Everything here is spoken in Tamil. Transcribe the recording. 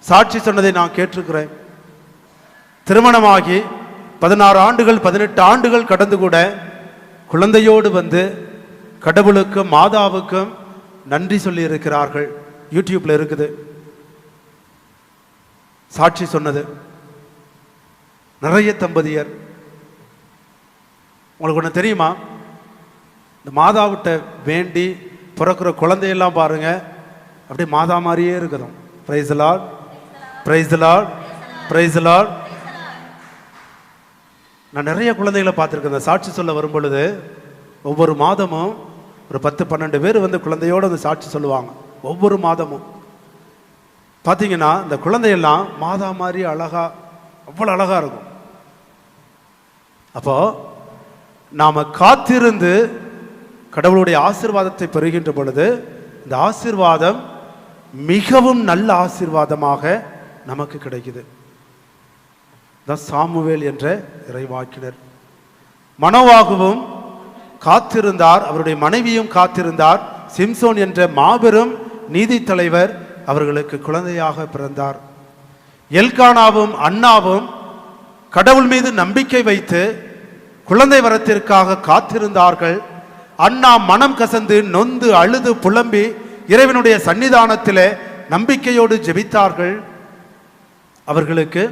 சாட்சி சொன்னதை நான் கேட்டிருக்கிறேன். திருமணமாகி 16 ஆண்டுகள் 18 ஆண்டுகள் கடந்து கூட குழந்தையோடு வந்து கடவுளுக்கும் மாதாவுக்கும் நன்றி சொல்லி இருக்கிறார்கள். யூடியூப்ல இருக்குது சாட்சி சொன்னது. நிறைய தம்பதியர். உங்களுக்கு ஒன்று தெரியுமா, இந்த மாதாவிட்ட வேண்டி பிறக்கிற குழந்தையெல்லாம் பாருங்க அப்படியே மாதா மாதிரியே இருக்குதும். Praise the lord, praise the lord, praise the lord. நான் நிறைய குழந்தைகளை பார்த்துருக்கேன். சாட்சி சொல்ல வரும் பொழுது ஒவ்வொரு மாதமும் ஒரு 10-12 பேர் வந்து குழந்தையோடு வந்து சாட்சி சொல்லுவாங்க. ஒவ்வொரு மாதமும் பார்த்தீங்கன்னா இந்த குழந்தையெல்லாம் மாதா மாதிரி அழகா, அவ்வளோ அழகா இருக்கும். அப்போ நாம காத்திருந்து கடவுளுடைய ஆசீர்வாதத்தை பெறுகின்ற பொழுது இந்த ஆசீர்வாதம் மிகவும் நல்ல ஆசீர்வாதமாக நமக்கு கிடைக்குது. சாமுவேல் என்ற இறைவாக்கினர். மனோவாகவும் காத்திருந்தார், அவருடைய மனைவியும் காத்திருந்தார். சிம்சோன் என்ற மாபெரும் நீதி தலைவர் அவர்களுக்கு குழந்தையாக பிறந்தார். எல்கானாவும் அன்னாவும் கடவுள் மீது நம்பிக்கை வைத்து குழந்தை வரத்திற்காக காத்திருந்தார்கள். அண்ணா மனம் கசந்து நொந்து அழுது புலம்பி இறைவனுடைய சன்னிதானத்திலே நம்பிக்கையோடு ஜெபித்தார்கள். அவர்களுக்கு